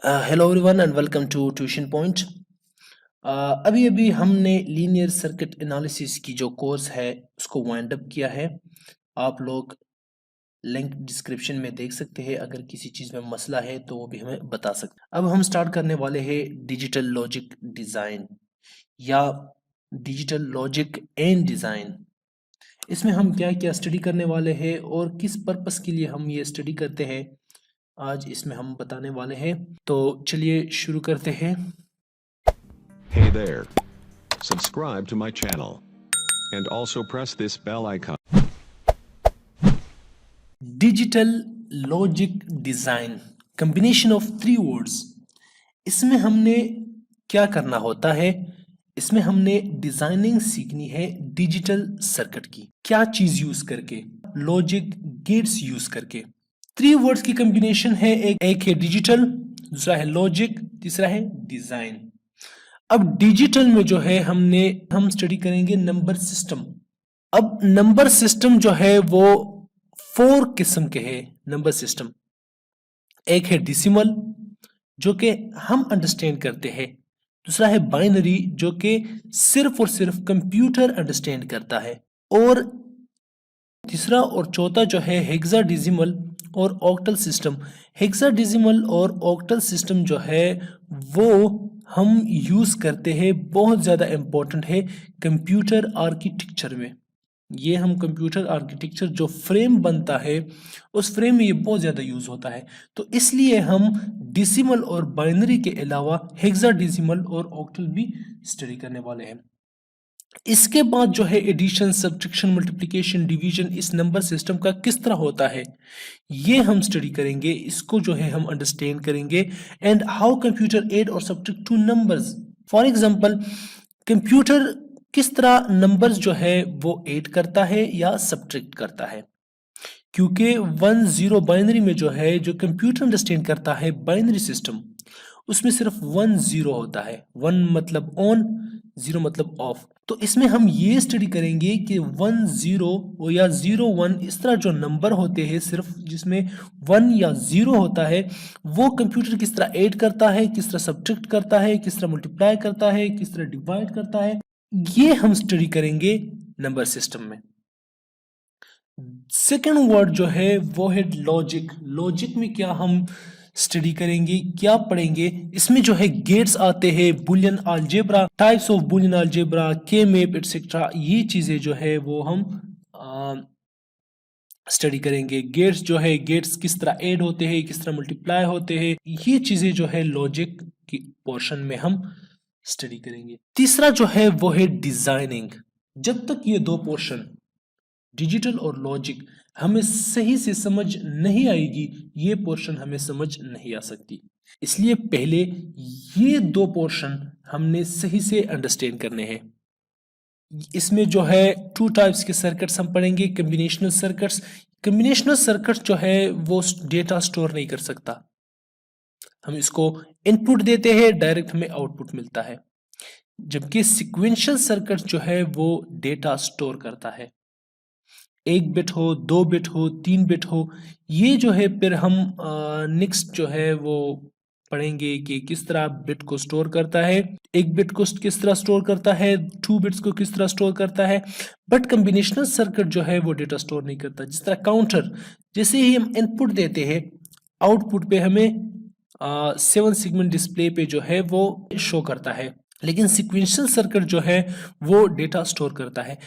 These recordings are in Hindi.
Hello everyone and welcome to Tuition Point. अभी अभी हमने लीनियर सर्किट एनालिसिस की जो कोर्स है उसको वाइंड अप किया है। आप लोग लिंक डिस्क्रिप्शन में देख सकते हैं। अगर किसी चीज़ में मसला है तो वो भी हमें बता सकते हैं। अब हम स्टार्ट करने वाले हैं डिजिटल लॉजिक डिज़ाइन या डिजिटल लॉजिक एंड डिज़ाइन। इसमें हम क्या क्या स्टडी करने वाले हैं और किस पर्पस के लिए हम ये स्टडी करते हैं, आज इसमें हम बताने वाले हैं। तो चलिए शुरू करते हैं। Hey there. Subscribe to my channel. And also press this bell icon. Digital logic design, combination of 3 words. इसमें हमने क्या करना होता है, इसमें हमने डिजाइनिंग सीखनी है डिजिटल सर्किट की। क्या चीज यूज करके, लॉजिक गेट्स यूज करके। 3 वर्ड्स की कॉम्बिनेशन है, एक है डिजिटल, दूसरा है लॉजिक, तीसरा है डिजाइन। अब डिजिटल में जो है हम स्टडी करेंगे नंबर सिस्टम। अब नंबर सिस्टम जो है वो 4 किस्म के हैं नंबर सिस्टम। एक है डेसिमल जो कि हम अंडरस्टैंड करते हैं, दूसरा है बाइनरी जो कि सिर्फ और सिर्फ कंप्यूटर अंडरस्टैंड करता है, और तीसरा और चौथा जो है हेक्साडेसिमल और ऑक्टल सिस्टम। हेक्साडेसिमल और ऑक्टल सिस्टम जो है वो हम यूज करते हैं, बहुत ज्यादा इंपॉर्टेंट है कंप्यूटर आर्किटेक्चर में। ये हम कंप्यूटर आर्किटेक्चर जो फ्रेम बनता है उस फ्रेम में ये बहुत ज़्यादा यूज़ होता है। तो इसलिए हम डेसिमल और बाइनरी के अलावा हेक्साडेसिमल और ऑक्टल भी स्टडी करने वाले हैं। इसके बाद जो है एडिशन, सब्ट्रैक्शन, मल्टीप्लिकेशन, डिवीजन इस नंबर सिस्टम का किस तरह होता है ये हम स्टडी करेंगे। इसको जो है हम अंडरस्टैंड करेंगे एंड हाउ कंप्यूटर ऐड और subtract two numbers. For example, computer किस तरह नंबर्स जो है वो ऐड करता है या सब्ट्रैक्ट करता है, क्योंकि 1-0 बाइनरी में जो है, जो कंप्यूटर अंडरस्टैंड करता है बाइनरी सिस्टम, उसमें सिर्फ 1-0 होता है। 1 मतलब ऑन, 0 मतलब ऑफ। तो इसमें हम ये स्टडी करेंगे कि 1-0 या 0-1 इस तरह जो नंबर होते हैं सिर्फ जिसमें 1 या 0 होता है, वो कंप्यूटर किस तरह ऐड करता है, किस तरह सब्ट्रैक्ट करता है, किस तरह मल्टीप्लाई करता है, किस तरह डिवाइड करता है, ये हम स्टडी करेंगे नंबर सिस्टम में। सेकेंड वर्ड जो है वो है लॉजिक। लॉजिक में क्या हम स्टडी करेंगे, क्या पढ़ेंगे, इसमें जो है गेट्स आते हैं, Boolean algebra, types of Boolean algebra, के मैप एटसेट्रा, ये चीजें जो है वो हम स्टडी करेंगे। गेट्स जो है, गेट्स किस तरह ऐड होते हैं, किस तरह मल्टीप्लाई होते हैं, ये चीजें जो है लॉजिक की पोर्शन में हम स्टडी करेंगे। तीसरा जो है वो है डिजाइनिंग। जब तक ये 2 पोर्शन डिजिटल और लॉजिक हमें सही से समझ नहीं आएगी, ये पोर्शन हमें समझ नहीं आ सकती। इसलिए पहले ये 2 पोर्शन हमने सही से अंडरस्टैंड करने हैं। इसमें जो है 2 टाइप्स के सर्किट्स हम पढ़ेंगे, कॉम्बिनेशनल सर्किट्स। कॉम्बिनेशनल सर्किट जो है वो डेटा स्टोर नहीं कर सकता, हम इसको इनपुट देते हैं, डायरेक्ट हमें आउटपुट मिलता है। जबकि सीक्वेंशियल सर्किट जो है वो डेटा स्टोर करता है, 1 बिट हो, 2 बिट हो, 3 बिट हो। ये जो है फिर हम नेक्स्ट जो है वो पढ़ेंगे कि किस तरह बिट को स्टोर करता है, 1 बिट को किस तरह स्टोर करता है, 2 बिट्स को किस तरह स्टोर करता है। बट कॉम्बिनेशनल सर्किट जो है वो डेटा स्टोर नहीं करता। जिस तरह काउंटर, जैसे ही हम इनपुट देते हैं, आउटपुट पे हमें 7 सेगमेंट डिस्प्ले पे जो है वो शो करता है, लेकिन सीक्वेंशियल सर्किट जो है वो डेटा स्टोर करता है।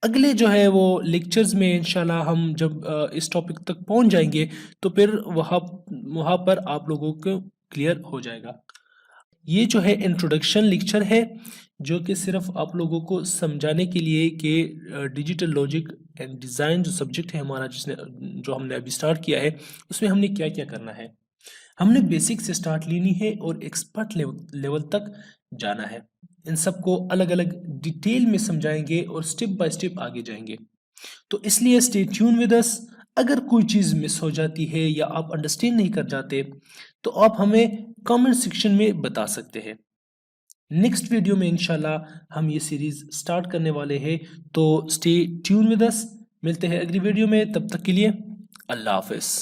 अगले जो है वो लेक्चर्स में इंशाल्लाह हम जब इस टॉपिक तक पहुंच जाएंगे तो फिर वहाँ पर आप लोगों को क्लियर हो जाएगा। ये जो है इंट्रोडक्शन लेक्चर है जो कि सिर्फ आप लोगों को समझाने के लिए कि डिजिटल लॉजिक एंड डिज़ाइन जो सब्जेक्ट है हमारा, जो हमने अभी स्टार्ट किया है, उसमें हमने क्या क्या करना है। हमने बेसिक से स्टार्ट लेनी है और एक्सपर्ट लेवल तक जाना है। इन सबको अलग अलग डिटेल में समझाएंगे और स्टेप बाय स्टेप आगे जाएंगे। तो इसलिए स्टे ट्यून विद अस। अगर कोई चीज़ मिस हो जाती है या आप अंडरस्टैंड नहीं कर जाते तो आप हमें कमेंट सेक्शन में बता सकते हैं। नेक्स्ट वीडियो में इंशाल्लाह हम ये सीरीज स्टार्ट करने वाले हैं, तो स्टे ट्यून विद अस। मिलते हैं अगली वीडियो में, तब तक के लिए अल्लाह हाफिज़।